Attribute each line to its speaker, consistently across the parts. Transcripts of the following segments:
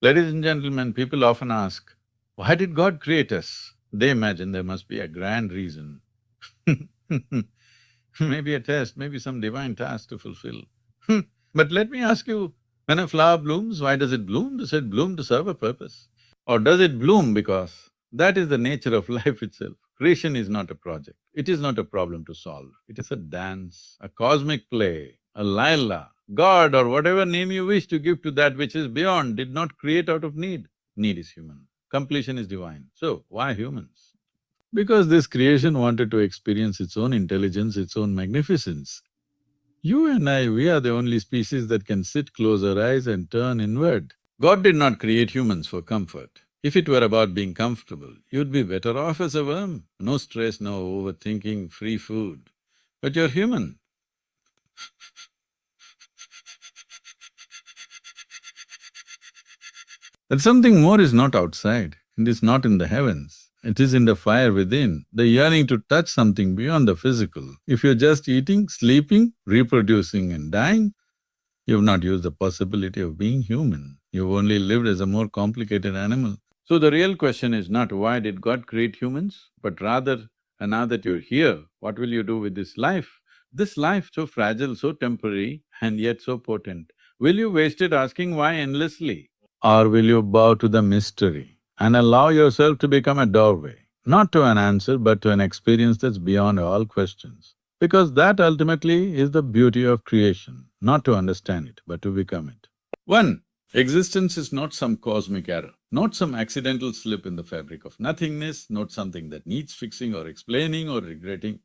Speaker 1: Ladies and gentlemen, people often ask, why did God create us? They imagine there must be a grand reason. Maybe a test, maybe some divine task to fulfill. But let me ask you, when a flower blooms, why does it bloom? Does it bloom to serve a purpose? Or does it bloom because that is the nature of life itself? Creation is not a project, it is not a problem to solve, it is a dance, a cosmic play, a lila. God or whatever name you wish to give to that which is beyond did not create out of need. Need is human, completion is divine. So, why humans? Because this creation wanted to experience its own intelligence, its own magnificence. You and I, we are the only species that can sit, close our eyes and turn inward. God did not create humans for comfort. If it were about being comfortable, you'd be better off as a worm. No stress, no overthinking, free food. But you're human. That something more is not outside, it is not in the heavens, it is in the fire within, the yearning to touch something beyond the physical. If you're just eating, sleeping, reproducing and dying, you've not used the possibility of being human. You've only lived as a more complicated animal. So the real question is not why did God create humans, but rather, and now that you're here, what will you do with this life? This life so fragile, so temporary and yet so potent. Will you waste it asking why endlessly? Or will you bow to the mystery and allow yourself to become a doorway, not to an answer but to an experience that's beyond all questions? Because that ultimately is the beauty of creation, not to understand it, but to become it. One, existence is not some cosmic error, not some accidental slip in the fabric of nothingness, not something that needs fixing or explaining or regretting,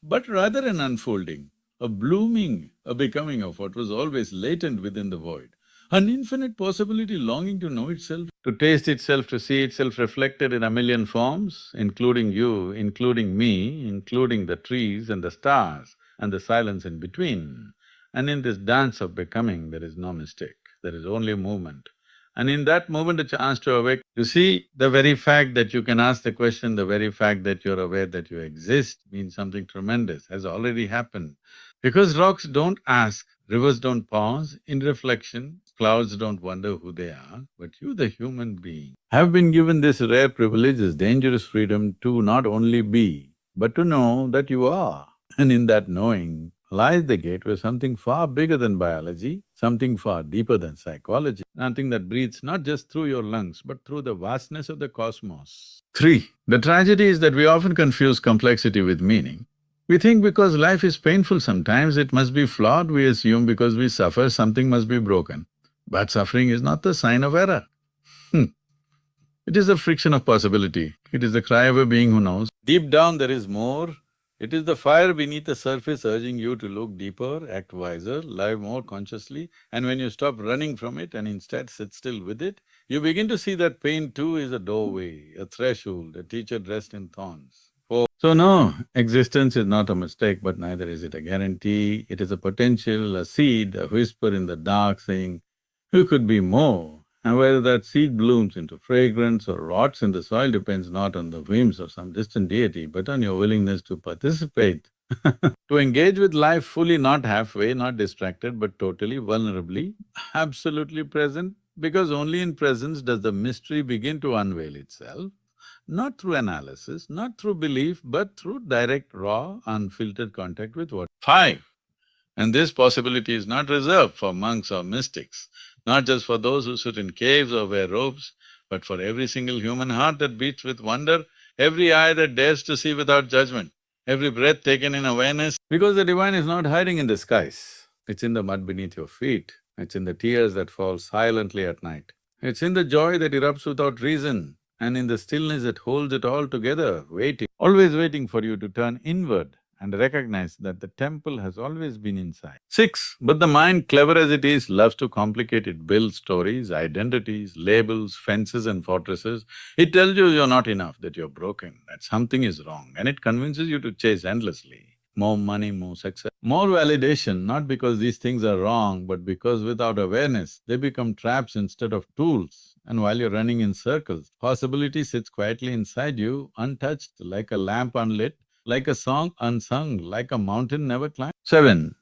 Speaker 1: but rather an unfolding, a blooming, a becoming of what was always latent within the void. An infinite possibility longing to know itself, to taste itself, to see itself reflected in a million forms, including you, including me, including the trees and the stars and the silence in between. And in this dance of becoming, there is no mistake, there is only movement. And in that moment, a chance to awake. You see, the very fact that you can ask the question, the very fact that you're aware that you exist means something tremendous, has already happened. Because rocks don't ask, rivers don't pause in reflection, clouds don't wonder who they are, but you, the human being, have been given this rare privilege, this dangerous freedom to not only be, but to know that you are. And in that knowing lies the gateway, something far bigger than biology, something far deeper than psychology, something that breathes not just through your lungs, but through the vastness of the cosmos. Three, the tragedy is that we often confuse complexity with meaning. We think because life is painful sometimes, it must be flawed, we assume because we suffer, something must be broken. But suffering is not the sign of error. It is the friction of possibility. It is the cry of a being who knows. Deep down there is more. It is the fire beneath the surface urging you to look deeper, act wiser, live more consciously, and when you stop running from it and instead sit still with it, you begin to see that pain too is a doorway, a threshold, a teacher dressed in thorns. So no, existence is not a mistake, but neither is it a guarantee. It is a potential, a seed, a whisper in the dark saying, who could be more? And whether that seed blooms into fragrance or rots in the soil depends not on the whims of some distant deity, but on your willingness to participate. To engage with life fully, not halfway, not distracted, but totally, vulnerably, absolutely present, because only in presence does the mystery begin to unveil itself, not through analysis, not through belief, but through direct, raw, unfiltered contact with what… Five, and this possibility is not reserved for monks or mystics, not just for those who sit in caves or wear robes, but for every single human heart that beats with wonder, every eye that dares to see without judgment, every breath taken in awareness. Because the divine is not hiding in the skies, it's in the mud beneath your feet, it's in the tears that fall silently at night, it's in the joy that erupts without reason, and in the stillness that holds it all together, waiting, always waiting for you to turn inward and recognize that the temple has always been inside. Six, but the mind, clever as it is, loves to complicate it, builds stories, identities, labels, fences and fortresses. It tells you you're not enough, that you're broken, that something is wrong, and it convinces you to chase endlessly. More money, more success, more validation, not because these things are wrong, but because without awareness, they become traps instead of tools. And while you're running in circles, possibility sits quietly inside you, untouched, like a lamp unlit, like a song unsung, like a mountain never climbed. Seven,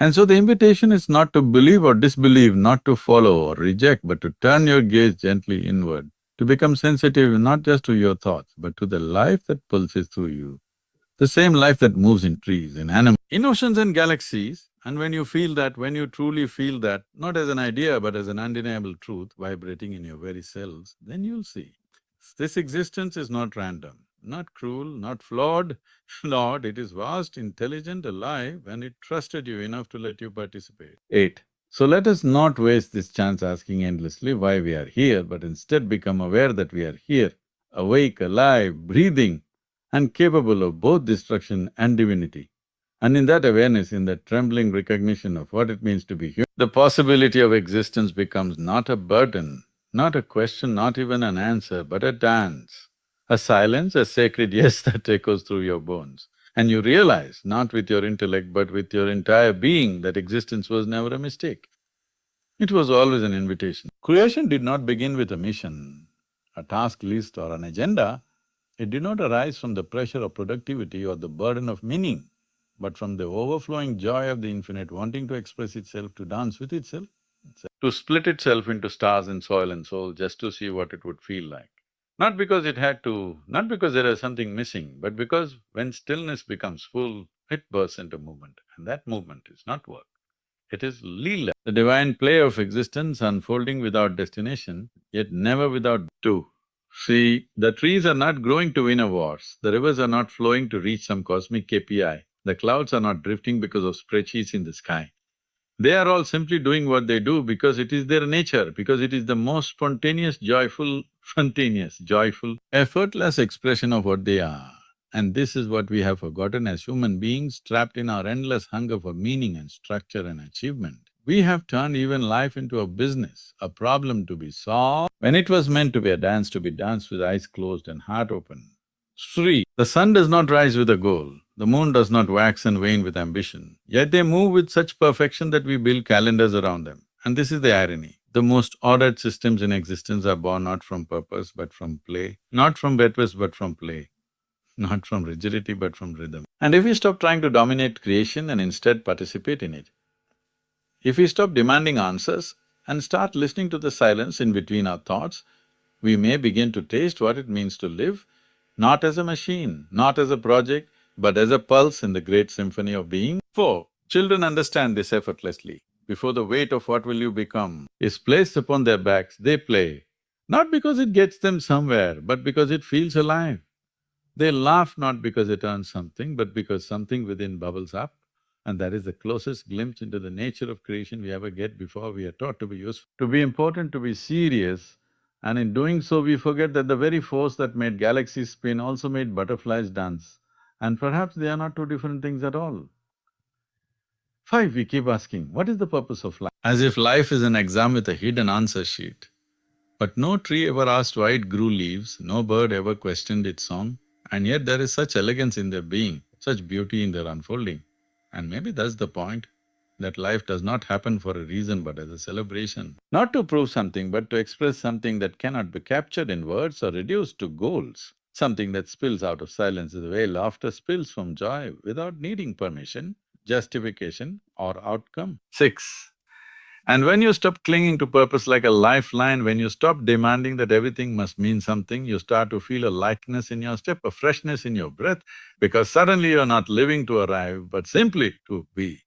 Speaker 1: And so the invitation is not to believe or disbelieve, not to follow or reject, but to turn your gaze gently inward, to become sensitive not just to your thoughts, but to the life that pulses through you, the same life that moves in trees, in animals, in oceans and galaxies. And when you feel that, when you truly feel that, not as an idea but as an undeniable truth vibrating in your very cells, then you'll see. This existence is not random, not cruel, not flawed. Lord, it is vast, intelligent, alive, and it trusted you enough to let you participate. 8. So let us not waste this chance asking endlessly why we are here, but instead become aware that we are here, awake, alive, breathing, and capable of both destruction and divinity. And in that awareness, in that trembling recognition of what it means to be human, the possibility of existence becomes not a burden, not a question, not even an answer, but a dance, a silence, a sacred yes that echoes through your bones. And you realize, not with your intellect but with your entire being, that existence was never a mistake. It was always an invitation. Creation did not begin with a mission, a task list or an agenda. It did not arise from the pressure of productivity or the burden of meaning, but from the overflowing joy of the infinite wanting to express itself, to dance with itself, to split itself into stars and soil and soul just to see what it would feel like. Not because it had to, not because there is something missing, but because when stillness becomes full, it bursts into movement, and that movement is not work. It is Leela, the divine play of existence unfolding without destination, yet never without two. See, the trees are not growing to win awards, the rivers are not flowing to reach some cosmic KPI, the clouds are not drifting because of spreadsheets in the sky. They are all simply doing what they do because it is their nature, because it is the most spontaneous, joyful, effortless expression of what they are. And this is what we have forgotten as human beings, trapped in our endless hunger for meaning and structure and achievement. We have turned even life into a business, a problem to be solved, when it was meant to be a dance to be danced with eyes closed and heart open. Sri, the sun does not rise with a goal, the moon does not wax and wane with ambition, yet they move with such perfection that we build calendars around them. And this is the irony. The most ordered systems in existence are born not from purpose but from play, not from purpose but from play, not from rigidity but from rhythm. And if we stop trying to dominate creation and instead participate in it, if we stop demanding answers and start listening to the silence in between our thoughts, we may begin to taste what it means to live, not as a machine, not as a project, but as a pulse in the great symphony of being. 4. Children understand this effortlessly. Before the weight of what will you become is placed upon their backs, they play, not because it gets them somewhere, but because it feels alive. They laugh not because it earns something, but because something within bubbles up, and that is the closest glimpse into the nature of creation we ever get before we are taught to be useful, to be important, to be serious. And in doing so, we forget that the very force that made galaxies spin also made butterflies dance. And perhaps they are not two different things at all. 5. We keep asking, what is the purpose of life? As if life is an exam with a hidden answer sheet. But no tree ever asked why it grew leaves, no bird ever questioned its song, and yet there is such elegance in their being, such beauty in their unfolding. And maybe that's the point, that life does not happen for a reason but as a celebration. Not to prove something, but to express something that cannot be captured in words or reduced to goals. Something that spills out of silence the way laughter spills from joy without needing permission, justification or outcome. 6. And when you stop clinging to purpose like a lifeline, when you stop demanding that everything must mean something, you start to feel a lightness in your step, a freshness in your breath, because suddenly you're not living to arrive, but simply to be.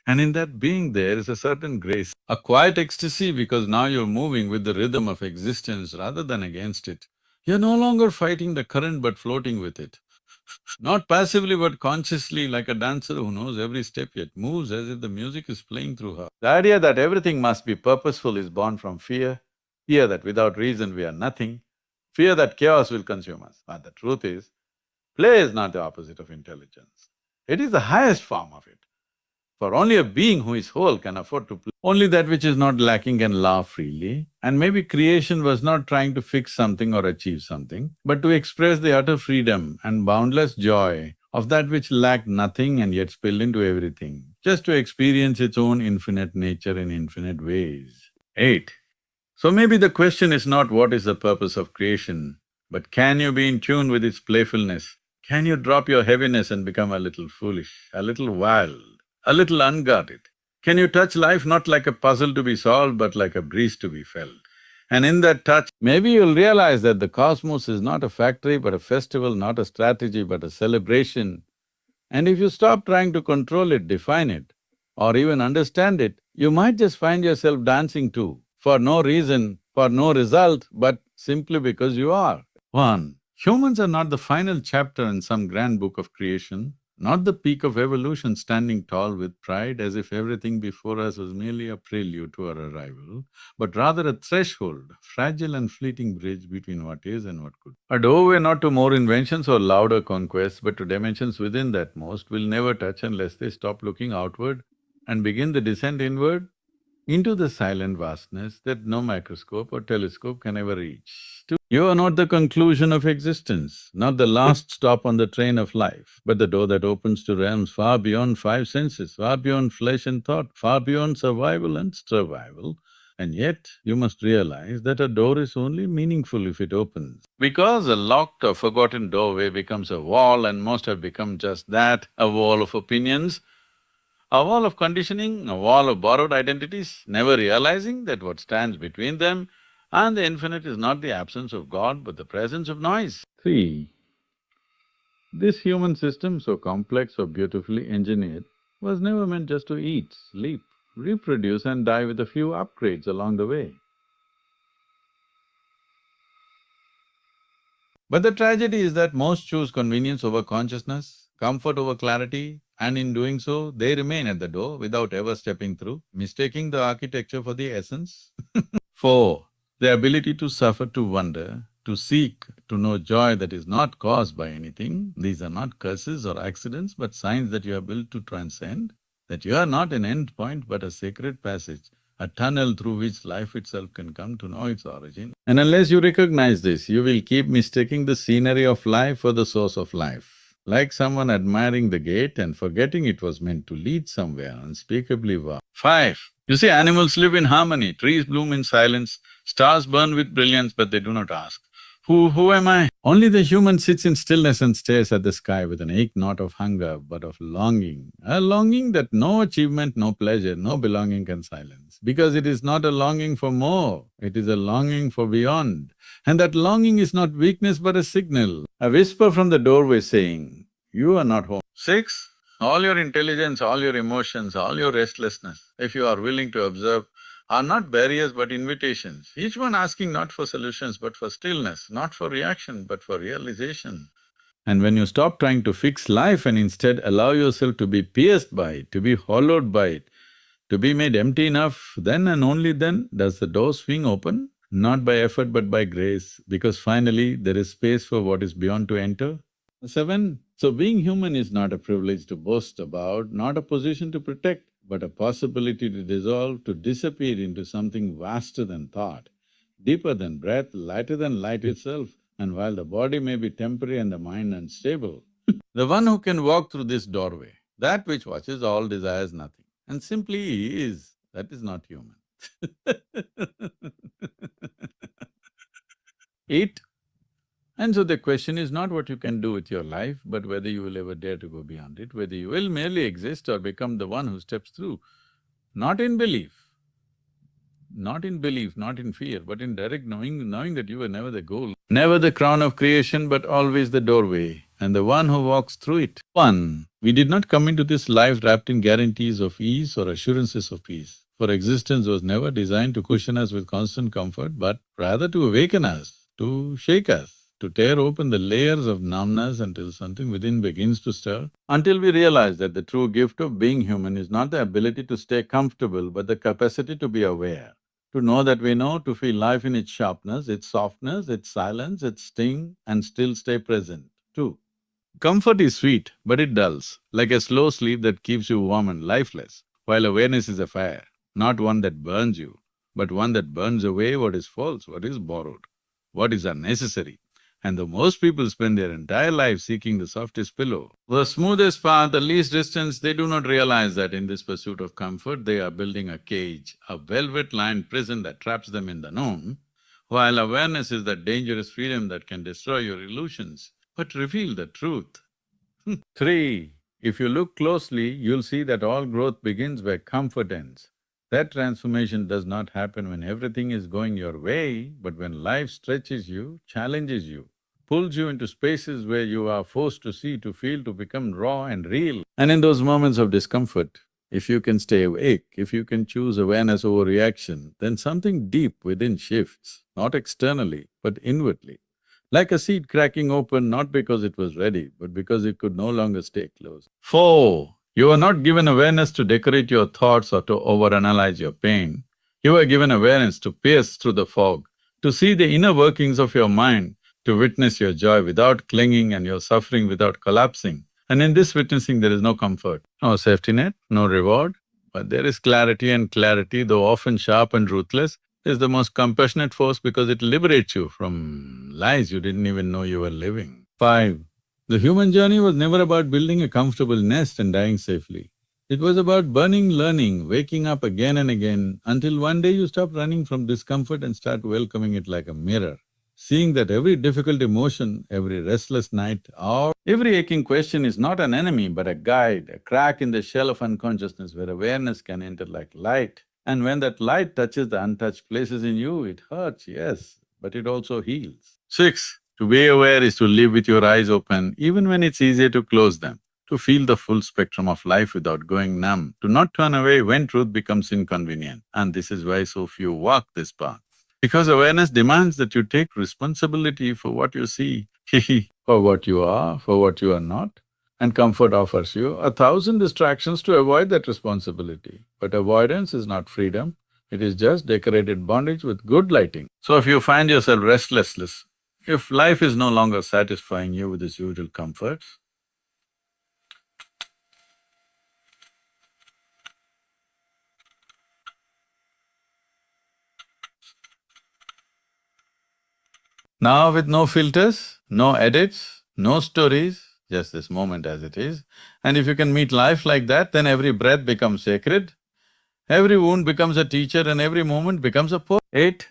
Speaker 1: And in that being there is a certain grace, a quiet ecstasy, because now you're moving with the rhythm of existence rather than against it. You're no longer fighting the current but floating with it. Not passively but consciously, like a dancer who knows every step yet moves as if the music is playing through her. The idea that everything must be purposeful is born from fear, fear that without reason we are nothing, fear that chaos will consume us. But the truth is, play is not the opposite of intelligence. It is the highest form of it. For only a being who is whole can afford to play. Only that which is not lacking can laugh freely. And maybe creation was not trying to fix something or achieve something, but to express the utter freedom and boundless joy of that which lacked nothing and yet spilled into everything, just to experience its own infinite nature in infinite ways. 8. So maybe the question is not what is the purpose of creation, but can you be in tune with its playfulness? Can you drop your heaviness and become a little foolish, a little wild, a little unguarded? Can you touch life not like a puzzle to be solved, but like a breeze to be felt? And in that touch, maybe you'll realize that the cosmos is not a factory but a festival, not a strategy but a celebration. And if you stop trying to control it, define it, or even understand it, you might just find yourself dancing too, for no reason, for no result, but simply because you are. One, humans are not the final chapter in some grand book of creation, not the peak of evolution standing tall with pride as if everything before us was merely a prelude to our arrival, but rather a threshold, fragile and fleeting bridge between what is and what could. A doorway not to more inventions or louder conquests, but to dimensions within that most will never touch unless they stop looking outward and begin the descent inward into the silent vastness that no microscope or telescope can ever reach. You are not the conclusion of existence, not the last stop on the train of life, but the door that opens to realms far beyond five senses, far beyond flesh and thought, far beyond survival and survival. And yet, you must realize that a door is only meaningful if it opens. Because a locked or forgotten doorway becomes a wall and most have become just that, a wall of opinions, a wall of conditioning, a wall of borrowed identities, never realizing that what stands between them and the infinite is not the absence of God but the presence of noise. 3. This human system, so complex, so beautifully engineered, was never meant just to eat, sleep, reproduce and die with a few upgrades along the way. But the tragedy is that most choose convenience over consciousness, comfort over clarity, and in doing so, they remain at the door without ever stepping through, mistaking the architecture for the essence. 4. The ability to suffer, to wonder, to seek, to know joy that is not caused by anything. These are not curses or accidents, but signs that you are built to transcend, that you are not an end point but a sacred passage, a tunnel through which life itself can come to know its origin. And unless you recognize this, you will keep mistaking the scenery of life for the source of life, like someone admiring the gate and forgetting it was meant to lead somewhere unspeakably far. 5. You see, animals live in harmony, trees bloom in silence, stars burn with brilliance, but they do not ask, who am I? Only the human sits in stillness and stares at the sky with an ache not of hunger but of longing, a longing that no achievement, no pleasure, no belonging can silence. Because it is not a longing for more, it is a longing for beyond. And that longing is not weakness but a signal, a whisper from the doorway saying, you are not home. 6. All your intelligence, all your emotions, all your restlessness, if you are willing to observe, are not barriers but invitations, each one asking not for solutions but for stillness, not for reaction but for realization. And when you stop trying to fix life and instead allow yourself to be pierced by it, to be hollowed by it, to be made empty enough, then and only then does the door swing open, not by effort but by grace, because finally there is space for what is beyond to enter. 7. So being human is not a privilege to boast about, not a position to protect, but a possibility to dissolve, to disappear into something vaster than thought, deeper than breath, lighter than light itself. And while the body may be temporary and the mind unstable, the one who can walk through this doorway, that which watches all desires nothing, and simply is, that is not human. 8. And so the question is not what you can do with your life, but whether you will ever dare to go beyond it, whether you will merely exist or become the one who steps through, not in belief, not in belief, not in fear, but in direct knowing that you were never the goal, never the crown of creation, but always the doorway, and the one who walks through it. 1. We did not come into this life wrapped in guarantees of ease or assurances of peace, for existence was never designed to cushion us with constant comfort, but rather to awaken us, to shake us, to tear open the layers of numbness until something within begins to stir, until we realize that the true gift of being human is not the ability to stay comfortable, but the capacity to be aware, to know that we know, to feel life in its sharpness, its softness, its silence, its sting, and still stay present, too. Comfort is sweet, but it dulls, like a slow sleep that keeps you warm and lifeless, while awareness is a fire, not one that burns you, but one that burns away what is false, what is borrowed, what is unnecessary. And though most people spend their entire life seeking the softest pillow, the smoothest path, the least distance, they do not realize that in this pursuit of comfort, they are building a cage, a velvet-lined prison that traps them in the known, while awareness is that dangerous freedom that can destroy your illusions, but reveal the truth. 3. If you look closely, you'll see that all growth begins where comfort ends. That transformation does not happen when everything is going your way, but when life stretches you, challenges you, pulls you into spaces where you are forced to see, to feel, to become raw and real. And in those moments of discomfort, if you can stay awake, if you can choose awareness over reaction, then something deep within shifts, not externally, but inwardly. Like a seed cracking open not because it was ready, but because it could no longer stay closed. 4. You are not given awareness to decorate your thoughts or to overanalyze your pain. You are given awareness to pierce through the fog, to see the inner workings of your mind, to witness your joy without clinging and your suffering without collapsing. And in this witnessing there is no comfort, no safety net, no reward, but there is clarity, and clarity, though often sharp and ruthless, is the most compassionate force because it liberates you from lies you didn't even know you were living. 5. The human journey was never about building a comfortable nest and dying safely. It was about burning learning, waking up again and again, until one day you stop running from discomfort and start welcoming it like a mirror, seeing that every difficult emotion, every restless night, or every aching question is not an enemy but a guide, a crack in the shell of unconsciousness where awareness can enter like light. And when that light touches the untouched places in you, it hurts, yes, but it also heals. 6. To be aware is to live with your eyes open even when it's easier to close them, to feel the full spectrum of life without going numb, to not turn away when truth becomes inconvenient. And this is why so few walk this path. Because awareness demands that you take responsibility for what you see, for what you are, for what you are not. And comfort offers you 1,000 distractions to avoid that responsibility. But avoidance is not freedom, it is just decorated bondage with good lighting. So if you find yourself restless, if life is no longer satisfying you with its usual comforts, now with no filters, no edits, no stories, just this moment as it is, and if you can meet life like that, then every breath becomes sacred, every wound becomes a teacher and every moment becomes a poet. 8.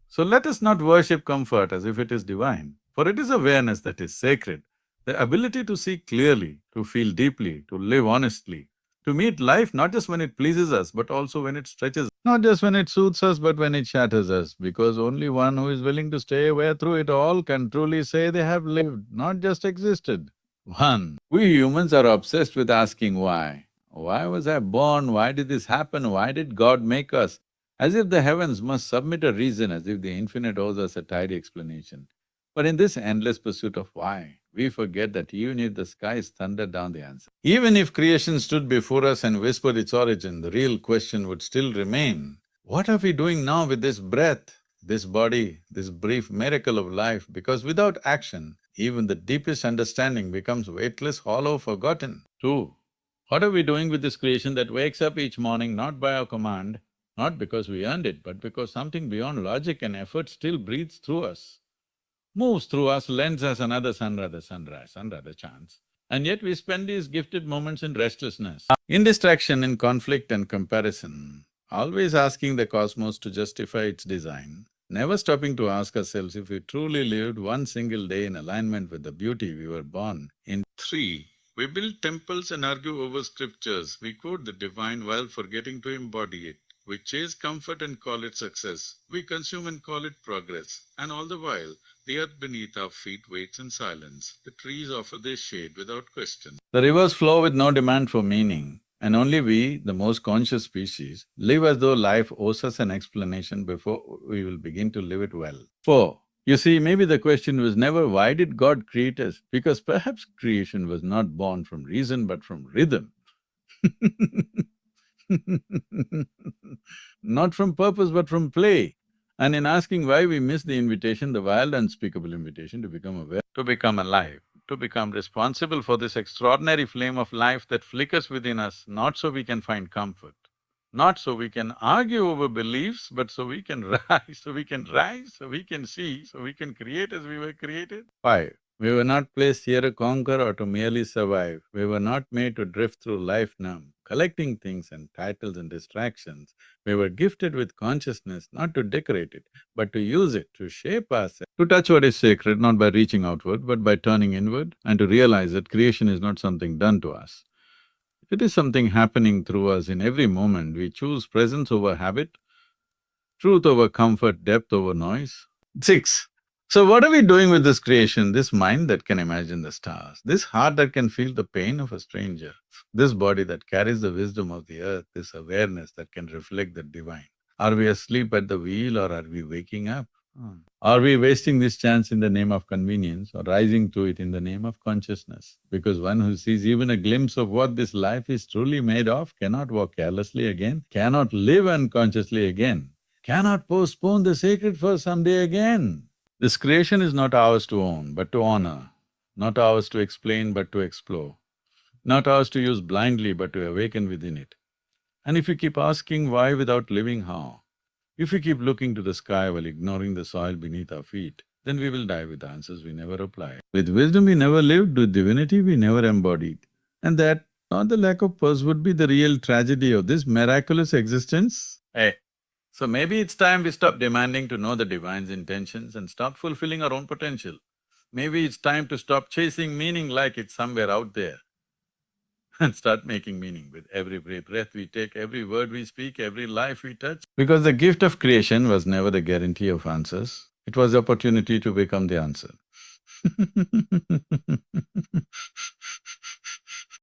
Speaker 1: So let us not worship comfort as if it is divine, for it is awareness that is sacred, the ability to see clearly, to feel deeply, to live honestly, to meet life not just when it pleases us, but also when it stretches, not just when it soothes us, but when it shatters us, because only one who is willing to stay aware through it all can truly say they have lived, not just existed. 1. We humans are obsessed with asking why. Why was I born? Why did this happen? Why did God make us? As if the heavens must submit a reason, as if the infinite owes us a tidy explanation. But in this endless pursuit of why, we forget that even if the skies thunder down the answer, even if creation stood before us and whispered its origin, the real question would still remain, what are we doing now with this breath, this body, this brief miracle of life? Because without action, even the deepest understanding becomes weightless, hollow, forgotten. 2. What are we doing with this creation that wakes up each morning not by our command, not because we earned it, but because something beyond logic and effort still breathes through us, moves through us, lends us another sun, rather sunrise, another chance. And yet we spend these gifted moments in restlessness, in distraction, in conflict and comparison, always asking the cosmos to justify its design, never stopping to ask ourselves if we truly lived one single day in alignment with the beauty we were born in. 3. We build temples and argue over scriptures. We quote the divine while forgetting to embody it. We chase comfort and call it success. We consume and call it progress. And all the while, the earth beneath our feet waits in silence. The trees offer their shade without question. The rivers flow with no demand for meaning, and only we, the most conscious species, live as though life owes us an explanation before we will begin to live it well. 4. You see, maybe the question was never why did God create us, because perhaps creation was not born from reason but from rhythm. Not from purpose but from play. And in asking why, we miss the invitation, the wild unspeakable invitation to become aware, to become alive, to become responsible for this extraordinary flame of life that flickers within us, not so we can find comfort, not so we can argue over beliefs, but so we can rise, so we can see, so we can create as we were created. 5. We were not placed here to conquer or to merely survive. We were not made to drift through life numb, collecting things and titles and distractions. We were gifted with consciousness not to decorate it, but to use it, to shape ourselves, to touch what is sacred, not by reaching outward, but by turning inward, and to realize that creation is not something done to us. It is something happening through us in every moment. We choose presence over habit, truth over comfort, depth over noise. 6. So what are we doing with this creation? This mind that can imagine the stars, this heart that can feel the pain of a stranger, this body that carries the wisdom of the earth, this awareness that can reflect the divine. Are we asleep at the wheel or are we waking up? Are we wasting this chance in the name of convenience or rising to it in the name of consciousness? Because one who sees even a glimpse of what this life is truly made of cannot walk carelessly again, cannot live unconsciously again, cannot postpone the sacred for someday again. This creation is not ours to own, but to honor, not ours to explain, but to explore, not ours to use blindly, but to awaken within it. And if we keep asking why without living how, if we keep looking to the sky while ignoring the soil beneath our feet, then we will die with answers we never applied. With wisdom we never lived, with divinity we never embodied. And that, not the lack of purpose, would be the real tragedy of this miraculous existence. Hey, so maybe it's time we stop demanding to know the divine's intentions and start fulfilling our own potential. Maybe it's time to stop chasing meaning like it's somewhere out there and start making meaning with every breath we take, every word we speak, every life we touch. Because the gift of creation was never the guarantee of answers, it was the opportunity to become the answer.